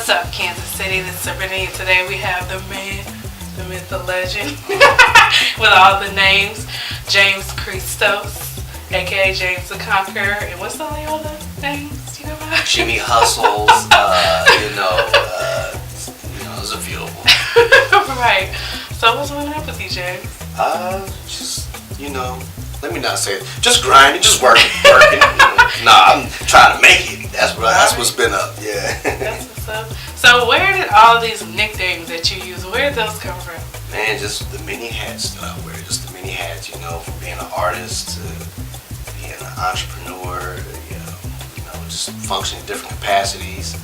What's up, Kansas City? This is Serenity. Today we have the man, the myth, the legend, with all the names, James Christos, aka James D Conqueror, and what's all the other names? You know about? Jimmy Hustles. There's a few of them. Right. So what's going on with you, James? Let me not say it. Just grinding, just working. I'm trying to make it. That's what's been up. Yeah. That's what's up. So where did all these nicknames that you use, where did those come from? Man, just the many hats that I wear. Just the many hats, from being an artist to being an entrepreneur, to, just functioning in different capacities.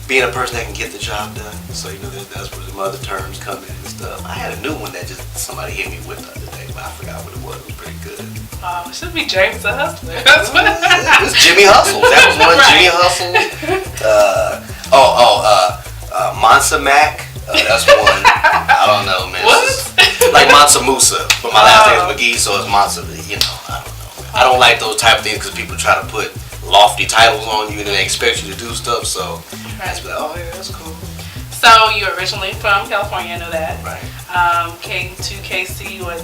Being a person that can get the job done. So, that's where the other terms come in and stuff. I had a new one that just somebody hit me with the other day, but I forgot what it was. It was pretty good. Oh, it should be James the Hustler. It was Jimmy Hustles. That was one. Right. Jimmy Hustles. Mansa Mac. That's one. I don't know, man. What? Like Mansa Musa, but my last name is McGee, so it's Mansa. I don't know. I don't like those type of things because people try to put lofty titles on you and then they expect you to do stuff. So I just be like, oh yeah, that's cool. So you're originally from California, I know that. Right. Came to KC what,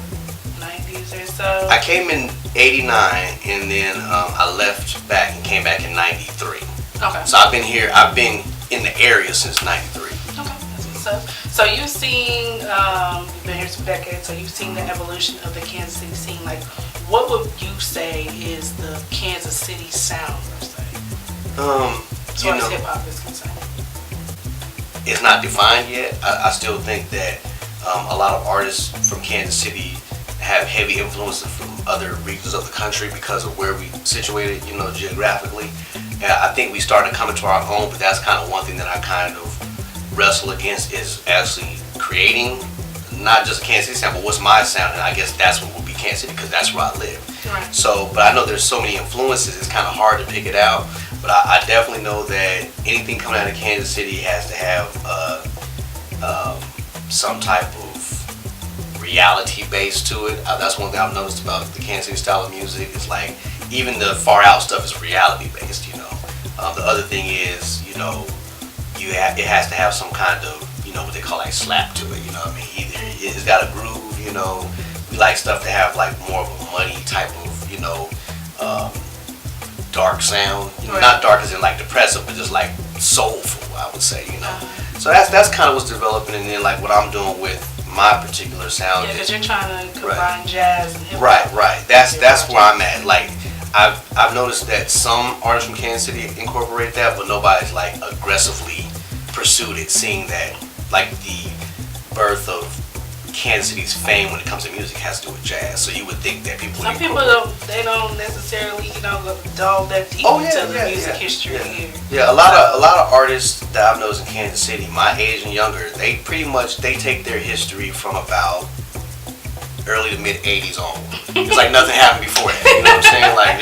90s or so? I came in '89 and then I left back and came back in '93. Okay. So I've been in the area since '93. Okay, that's what's up. So you've seen, you've been here some decades, so you've seen the evolution of the Kansas City scene. Like, what would you say is the Kansas City sound, per se? As far as hip hop is concerned. It's not defined yet. I still think that a lot of artists from Kansas City have heavy influences from other regions of the country because of where we situated, geographically. And I think we started coming to our own, but that's kind of one thing that I kind of wrestle against is actually creating not just a Kansas City sound, but what's my sound, and I guess that's what will be Kansas City because that's where I live. Right. So, but I know there's so many influences, it's kind of hard to pick it out. But I definitely know that anything coming out of Kansas City has to have some type of reality base to it. That's one thing I've noticed about the Kansas City style of music. It's like even the far out stuff is reality based. The other thing is, it has to have some kind of what they call like slap to it. Either it's got a groove. We like stuff to have like more of a money type of dark sound, right. Not dark as in like depressive, but just like soulful, I would say, So that's kind of what's developing, and then like what I'm doing with my particular sound. Yeah, because you're trying to combine right. jazz and hip hop. Right. That's where I'm at. Like I've noticed that some artists from Kansas City incorporate that, but nobody's like aggressively pursued it, seeing that like the birth of Kansas City's fame when it comes to music has to do with jazz. So you would think that people. Some people don't necessarily delve that deep into the music history. Yeah, a lot of artists that I've noticed in Kansas City, my age and younger, they take their history from about early to mid '80s on. It's like nothing happened before that. You know what I'm saying? Like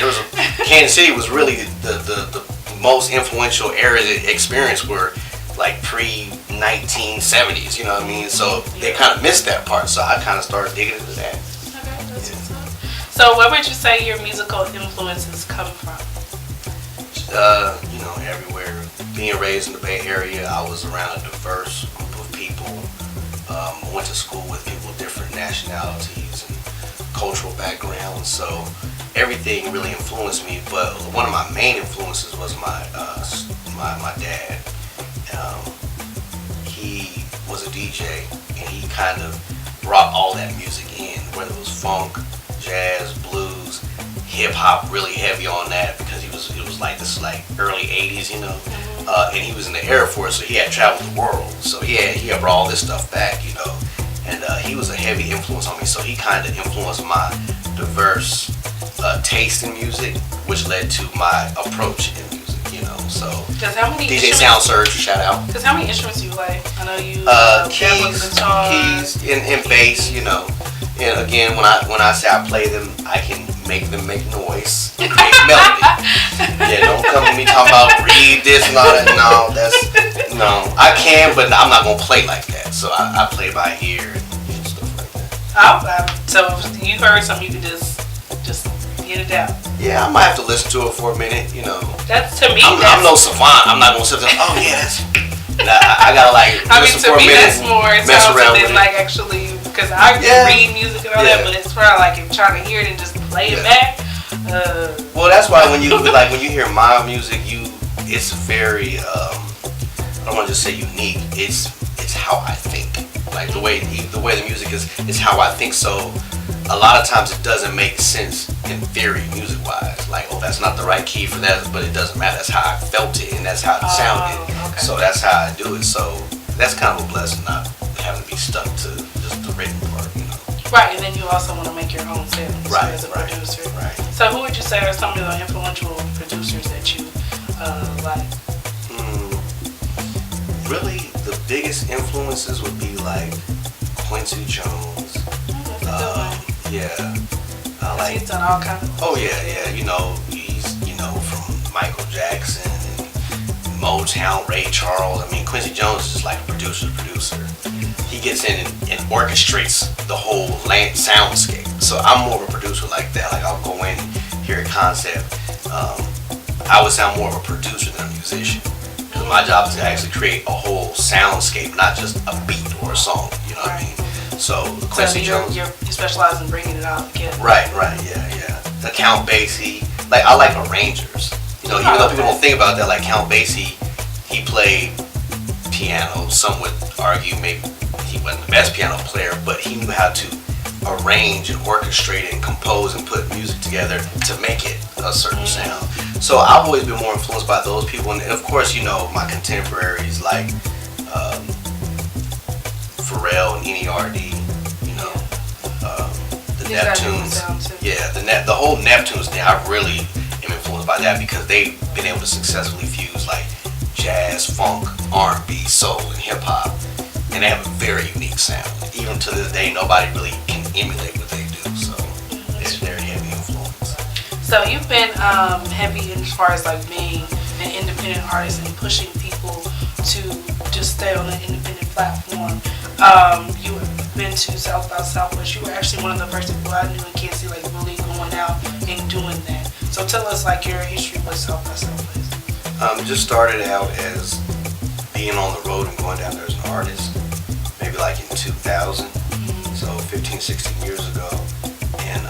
Kansas City was really the most influential era to experience were like pre-1970s, you know what I mean? So they kind of missed that part, so I kind of started digging into that. Okay, that's what's up. So where would you say your musical influences come from? Everywhere. Being raised in the Bay Area, I was around a diverse group of people. I went to school with people of different nationalities and cultural backgrounds, so everything really influenced me, but one of my main influences was my dad. He was a DJ, and he kind of brought all that music in, whether it was funk, jazz, blues, hip hop, really heavy on that because it was like this like early '80s, and he was in the Air Force, so he had traveled the world, so he had brought all this stuff back, and he was a heavy influence on me, so he kind of influenced my diverse taste in music, which led to my approach in music. So DJ Sound Surge, shout out. Because how many instruments do you play? I know you keys and bass, And again, when I say I play them, I can make them make noise, create melody. Yeah, don't come to me talking about read this and all that. No, I can, but I'm not gonna play like that. So I play by ear and stuff like that. So you heard something, you can just get it out. Yeah, I might have to listen to it for a minute, That's to me. I'm no savant. I'm not gonna sit there. Oh yeah, that's gotta like I mean, listen to for a me, minute that's more and mess talented around than with it. like actually, because I Yeah. read music and all that, but it's probably like if trying to hear it and just play it back. Well, that's why when you like when you hear my music, it's very I don't want to just say unique. It's how I think. Like the way the music is how I think. So a lot of times it doesn't make sense in theory, music wise. Like, oh, that's not the right key for that, but it doesn't matter. That's how I felt it, and that's how it sounded. Okay. So that's how I do it. So that's kind of a blessing, not having to be stuck to just the written part, you know. Right, and then you also want to make your own sounds as a Right, producer. right. So who would you say are some of the influential producers that you like? Really, the biggest influences would be like Quincy Jones. Yeah. Like, He's done all kinds of. oh yeah. You know, he's from Michael Jackson and Motown, Ray Charles. I mean, Quincy Jones is just like a producer. He gets in and orchestrates the whole soundscape. So I'm more of a producer like that. Like I'll go in, hear a concept. I would sound more of a producer than a musician. Because my job is to actually create a whole soundscape, not just a beat or a song. You know what I mean? So Quincy Jones. You specialize in bringing it all together. Right, yeah. The Count Basie. Like I like arrangers. You know, even though people don't think about that, like Count Basie, he played piano. Some would argue maybe he wasn't the best piano player, but he knew how to arrange and orchestrate and compose and put music together to make it a certain sound. So I've always been more influenced by those people, and of course, you know, my contemporaries like Pharrell and NERD, you know, the Neptunes. Yeah, the whole Neptunes thing, I really am influenced by that because they've been able to successfully fuse like jazz, funk, R&B, soul, and hip hop, and they have a very unique sound. Even to this day, nobody really can emulate what they do. So it's very heavy influence. So you've been heavy as far as like being an independent artist and pushing people to just stay on an independent platform. You've been to South by Southwest. You were actually one of the first people I knew in Kansas City, like really going out and doing that. So tell us like your history with South by Southwest. Just started out as being on the road and going down there as an artist, maybe like in 2000, so 15, 16 years ago, and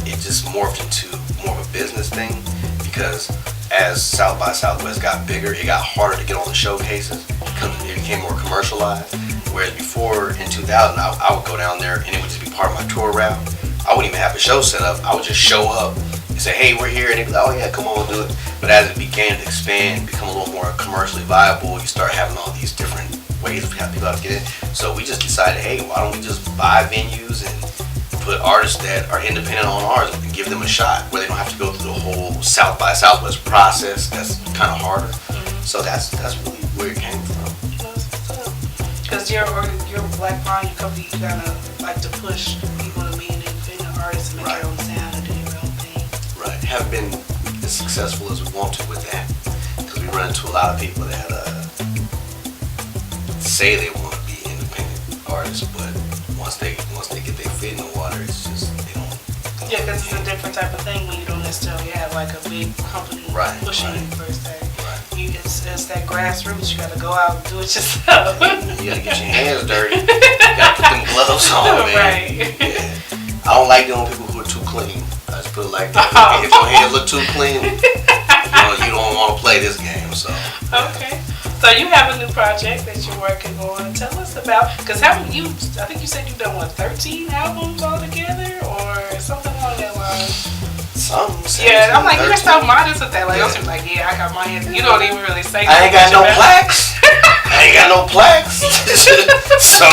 it just morphed into more of a business thing because as South by Southwest got bigger, it got harder to get on the showcases because it became more commercialized. Whereas before in 2000, I would go down there and it would just be part of my tour route. I wouldn't even have a show set up. I would just show up and say, hey, we're here, and they'd be like, oh yeah, come on, do it. But as it began to expand, become a little more commercially viable, you start having all these different ways of how people have to get in. So we just decided, hey, why don't we just buy venues and put artists that are independent on ours and give them a shot where they don't have to go through the whole South by Southwest process. That's kind of harder. So that's really where it came from. Because you're Black Pine, your company, you kind of like to push people to be an independent artist and make your own sound and do your own thing. Right. Haven't been as successful as we want to with that because we run into a lot of people that say they want to be independent artists, but once they get their feet in the water, it's just they don't. Yeah, because it's a different type of thing when you don't necessarily have like a big company pushing you per se. It's that grassroots. You got to go out and do it yourself. You got to get your hands dirty. You got to put them gloves on, man. Right. Yeah. I don't like dealing with people who are too clean. I just put it like that. If your hands look too clean, you don't want to play this game. So. Okay. So you have a new project that you're working on. Tell us about, because I think you said you've done, 13 albums altogether or something along that line? Yeah, I'm like, you're so modest with that. Like, I was like, yeah, I got my hands. You don't even really say I ain't got no plaques. I ain't got no plaques. So,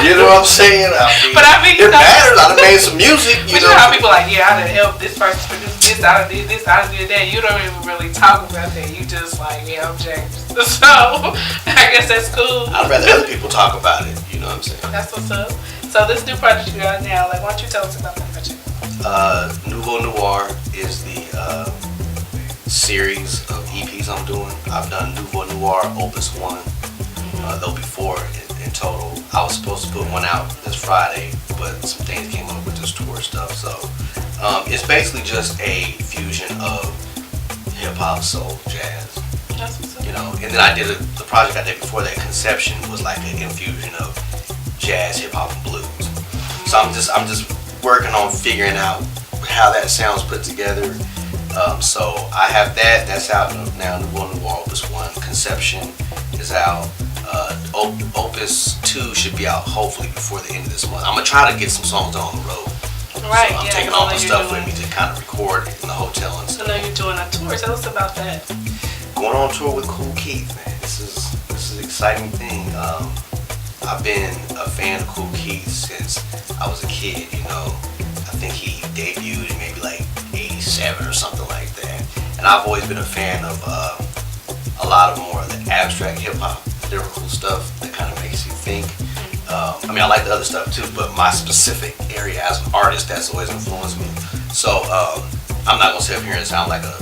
you know what I'm saying? But I mean, it matters. I done made some music. You know how people like, yeah, I done helped this person produce this, I done did this, I done did that. You don't even really talk about that. You just like, yeah, I'm James. So, I guess that's cool. I'd rather other people talk about it. You know what I'm saying? That's what's up. So, this new project you got now, like, why don't you tell us about that project? Nouveau Noir is the series of EPs I'm doing. I've done Nouveau Noir Opus 1, though before in total. I was supposed to put one out this Friday, but some things came up with this tour stuff. So it's basically just a fusion of hip hop, soul, jazz. That's what's up. You know, And then the project I did before that, Conception, was like an infusion of jazz, hip hop, and blues. So I'm just working on figuring out how that sounds put together. So I have that's out now. Nouveau Noir Opus 1, Conception is out. Opus 2 should be out hopefully before the end of this month. I'm gonna try to get some songs on the road. Right. So I'm taking all my stuff with me to kind of record in the hotel and stuff. I know you're doing a tour. Tell us about that. Going on tour with Kool Keith, man. This is an exciting thing. I've been a fan of Kool Keith since I was a kid. You know, I think he debuted in maybe like '87 or something like that. And I've always been a fan of a lot of more of the abstract hip hop, lyrical stuff that kind of makes you think. I mean, I like the other stuff too, but my specific area as an artist, that's always influenced me. So I'm not gonna sit up here and sound like a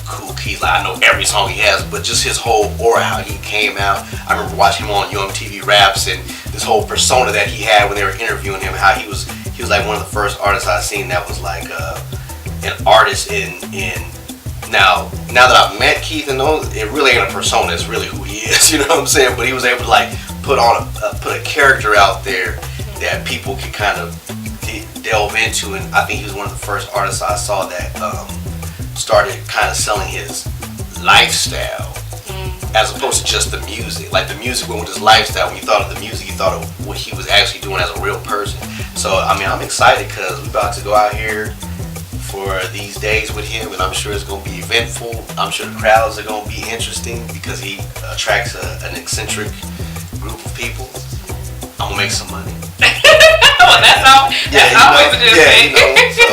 Kool Keith. Like I know every song he has, but just his whole aura, how he came out. I remember watching him on UMTV Raps and this whole persona that he had when they were interviewing him. How he was like one of the first artists I've seen that was like an artist in. Now that I've met Keith and those, it really ain't a persona. It's really who he is. You know what I'm saying? But he was able to like put a character out there that people could kind of delve into, and I think he was one of the first artists I saw that started kind of selling his lifestyle as opposed to just the music. Like the music went with his lifestyle. When you thought of the music, you thought of what he was actually doing as a real person. So I mean, I'm excited because we're about to go out here for these days with him, and I'm sure it's going to be eventful. I'm sure the crowds are going to be interesting because he attracts an eccentric group of people. I'm gonna make some money. Well, that's always a good thing. You know, so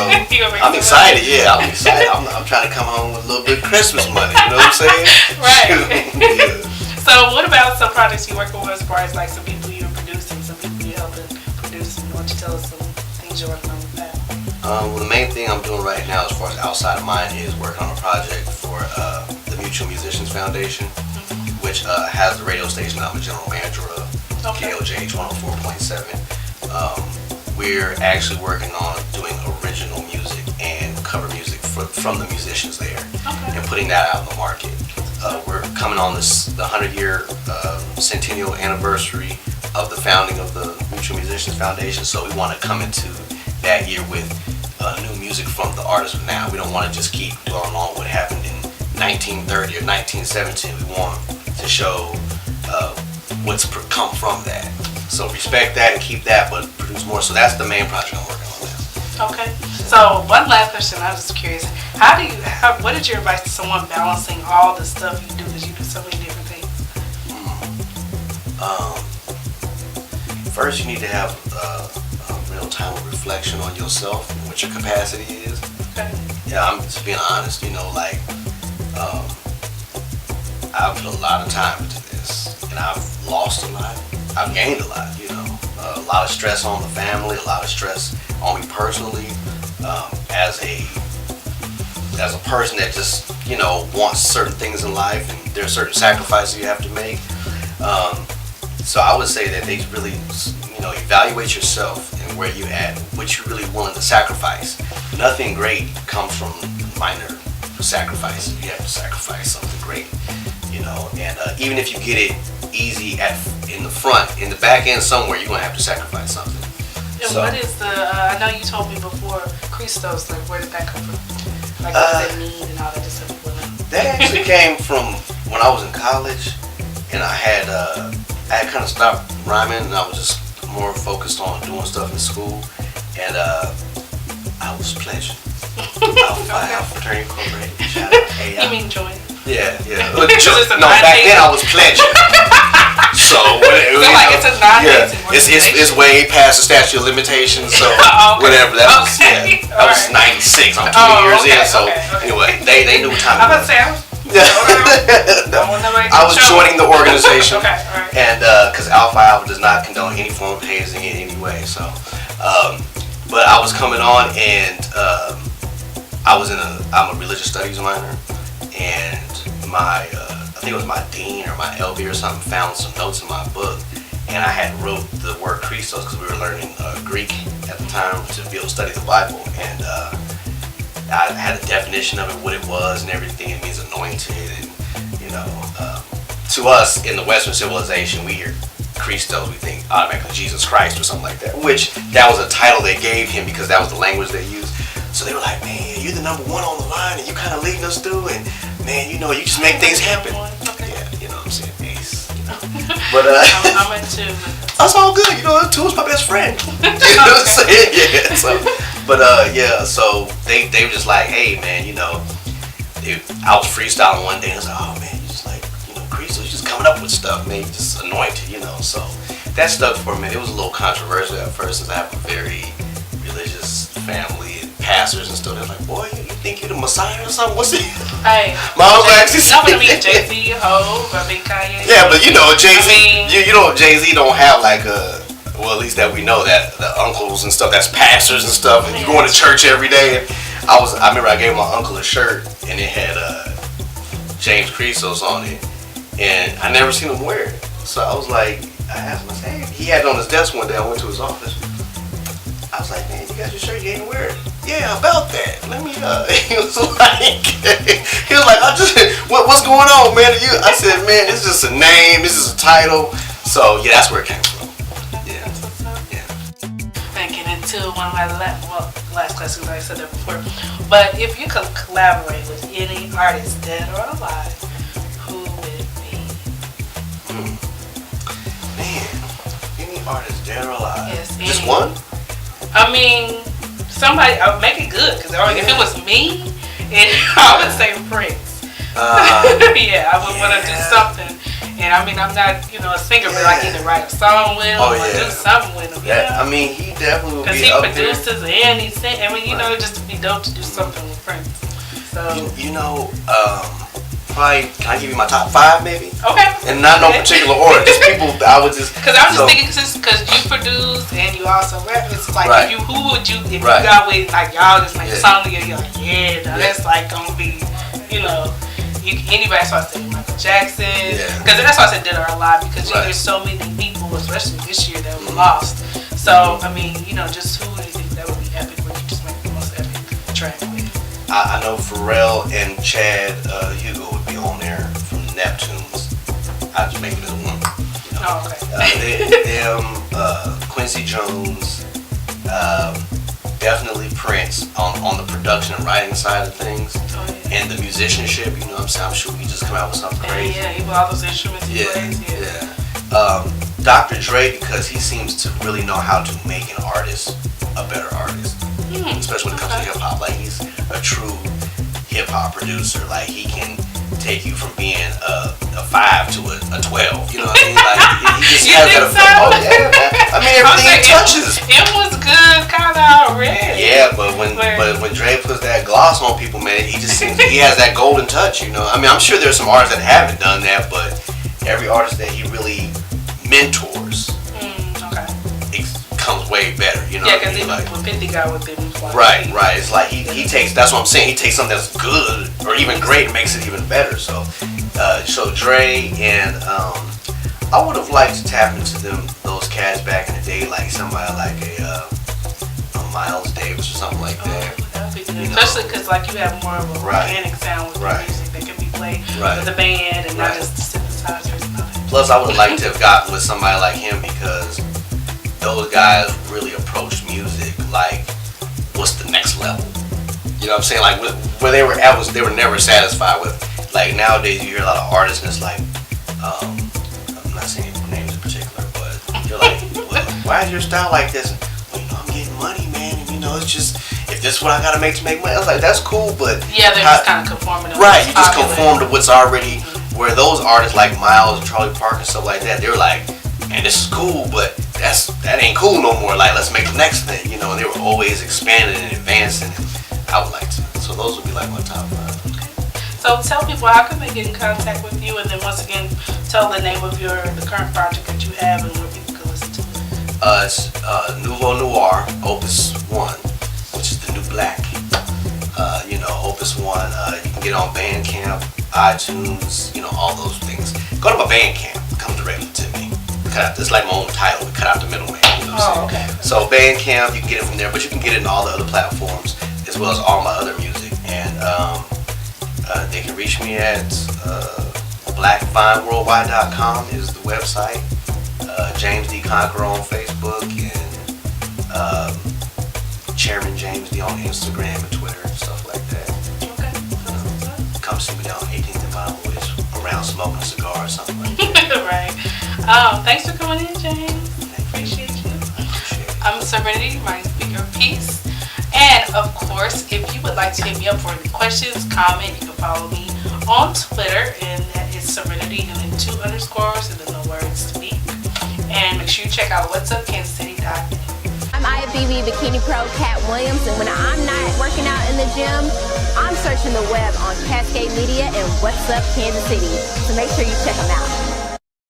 I'm excited. Yeah, I'm excited. I'm trying to come home with a little bit of Christmas money. You know what I'm saying? Right. Yeah. So, what about some projects you working with as far as like some people you're producing, some people you're helping produce? Why don't you tell us some things you're working on with that? Well, the main thing I'm doing right now, as far as outside of mine, is working on a project for the Mutual Musicians Foundation, which has the radio station I'm a general manager of, KLJH 104.7. We're actually working on doing original music and cover music from the musicians there, and putting that out in the market. We're coming on the 100-year centennial anniversary of the founding of the Mutual Musicians Foundation, so we want to come into that year with new music from the artists of now. We don't want to just keep dwelling on what happened in 1930 or 1917. We want to show what's come from that. So respect that and keep that, but produce more. So that's the main project I'm working on now. Okay. So one last question. I was just curious. What is your advice to someone balancing all the stuff you do? Because you do so many different things. First, you need to have a real time of reflection on yourself and what your capacity is. Okay. Yeah, I'm just being honest. You know, like I've put a lot of time into this, and I've lost a lot. I've gained a lot, you know, a lot of stress on the family, a lot of stress on me personally, as a person that just, you know, wants certain things in life, and there are certain sacrifices you have to make. So I would say that they really, you know, evaluate yourself and where you at, what you're really willing to sacrifice. Nothing great comes from minor sacrifices. You have to sacrifice something great, you know, and even if you get it easy in the front, in the back end somewhere, you're gonna have to sacrifice something. And so, what is the? I know you told me before, Christos. Like, where did that come from? Like, what does that mean and all that just stuff? That actually came from when I was in college, and I had kind of stopped rhyming, and I was just more focused on doing stuff in school, and I was pledging. Alpha Fraternity Incorporated. Shout out. Hey, you mean join? Yeah. No, back then I was pledging. So it's a non-basic it's way past the statute of limitations. So whatever. That was that was '96. I'm 2 years in. So anyway, they knew what time it was. I was joining the organization, and because Alpha does not condone any form of hazing in any way. So, but I was coming on, and I'm a religious studies minor, and my I think it was my dean or my LB or something found some notes in my book, and I had wrote the word Christos because we were learning Greek at the time to be able to study the Bible, and I had a definition of it, what it was and everything. It means anointed, and you know, to us in the Western civilization, we hear Christos, we think automatically Jesus Christ or something like that. Which that was a title they gave him because that was the language they used. So they were like, man, you're the number one on the line, and you kind of leading us through, and man, you know, you just make things happen. Okay. Yeah, you know what I'm saying, Ace. You know. But I'm into. that's all good. You know, Two's my best friend. You know what I'm saying? Yeah. So, but yeah, so they were just like, hey, man, you know, I was freestyling one day, and I was like, oh man, you just like, you know, Christos, you just coming up with stuff, man, you just anointed, you know. So that stuck for me. It was a little controversial at first, since I have a very religious family and pastors and stuff. They're like, boy, you think you're the Messiah or something? What's it? Hey, My uncle actually said, I'm gonna meet Jay-Z, Ho, I mean Kanye. yeah, but you know, Jay-Z, I mean, you know, Jay-Z don't have like a, well, at least that we know that the uncles and stuff, that's pastors and stuff, and you going to church every day. And I remember I gave my uncle a shirt and it had James Christos on it, and I never seen him wear it. So I was like, I asked him, I said, hey, he had it on his desk one day. I went to his office. I was like, man, you got your shirt, you ain't wear it. Yeah, about that. Let me. He was like, I just, what's going on, man? I said, man, it's just a name, this is a title. So yeah, that's where it came from. Yeah, yeah. And get into one of my last questions. I said that before, but if you could collaborate with any artist, dead or alive, who would it be? Man, any artist, dead or alive? Yes, just any. one? I mean, somebody. I would make it good because if it was me, I would say Prince. Yeah, I would want to do something. And I mean, I'm not, you know, a singer, but I either write a song with him or do something with him. Yeah, I mean, he definitely would be because up he produces and he sings. I mean, you know, just to be dope to do something with Prince. So you know, probably, can I give you my top 5 maybe? okay. And not no particular order, just people I would just. Because I was just thinking, because you produce and you also rap, it's like Right. who would you if you got with like y'all just make a song together, you're like, that's like gonna be, you know. Anybody starts saying Michael Jackson, because that's why I said dead or alive, because you know, there's so many people, especially this year, that were lost. So I mean, you know, just who do you think that would be epic? Where you just make the most epic track with? I know Pharrell and Chad Hugo would be on there from Neptunes. I'd just make it as one. You know? Oh, okay. Quincy Jones, definitely Prince on the production and writing side of things. Oh, yeah. And the musicianship, you know what I'm saying? I'm sure we just come out with something crazy. Yeah, he bought all those instruments he plays. Dr. Dre, because he seems to really know how to make an artist a better artist. Especially when it comes to hip hop. Like, he's a true hip hop producer. Like, he can take you from being a 5 to a 12. You know what I mean? Like, he just has that effect. Oh yeah, man. I mean, everything he touches. It was good, kind of already. Yeah, but when Dre puts that gloss on people, man, he just seems he has that golden touch. You know, I mean, I'm sure there's some artists that haven't done that, but every artist that he really mentors, it comes way better. You know, yeah, because like, when 50 got with him, like, right. It's like he takes. That's what I'm saying. He takes something that's good or even great and makes it even better. So, Dre and I would have liked to tap into those cats back in the day, like somebody like a Miles Davis or something like that. That'd be good. Especially because like you have more of a organic sound with the music that can be played with the band and not just the synthesizers and all that. Plus, I would have liked to have gotten with somebody like him because those guys really approached music like, what's the next level? You know what I'm saying? Like where they were at they were never satisfied with. Like nowadays, you hear a lot of artists and it's like, I'm not saying names in particular, but you're like, well, why is your style like this? Well, you know, I'm getting money, man, and you know, it's just if this is what I gotta make to make money. I was like, that's cool, but yeah, they're just kind of conforming. Right, you just conform to what's already. Where those artists like Miles and Charlie Parker and stuff like that, they were like, man, this is cool, but that ain't cool no more. Like, let's make the next thing, you know. And they were always expanding and advancing. I would like to. So those would be like my top 5. Okay. So tell people how can they get in contact with you, and then once again tell the name of the current project that you have and where people can listen to it. It's Nouveau Noir, Opus 1, which is the new black. You know, Opus 1. You can get on Bandcamp, iTunes, you know, all those things. Go to my Bandcamp. Come directly to me. It's like my own title. We cut out the middleman. You know what I'm saying? Okay. So Bandcamp, you can get it from there, but you can get it in all the other platforms as well as all my other music. And they can reach me at Black FineWorldwide.com is the website. James D Conqueror on Facebook, and Chairman James D on Instagram and Twitter and stuff like that. Okay. Come see me down 18th and Vine Boys around smoking a cigar or something like that. Right. Thanks for coming in, James. Appreciate you. I'm Serenity, my speaker of peace. And of course, if you would like to hit me up for any questions, comment, you can follow me on Twitter, and that is Serenity, and then 2 underscores, and then the word speak. And make sure you check out whatsupkansascity.net. I'm IFBB Bikini Pro Cat Williams, and when I'm not working out in the gym, I'm searching the web on Cascade Media and What's Up Kansas City. So make sure you check them out.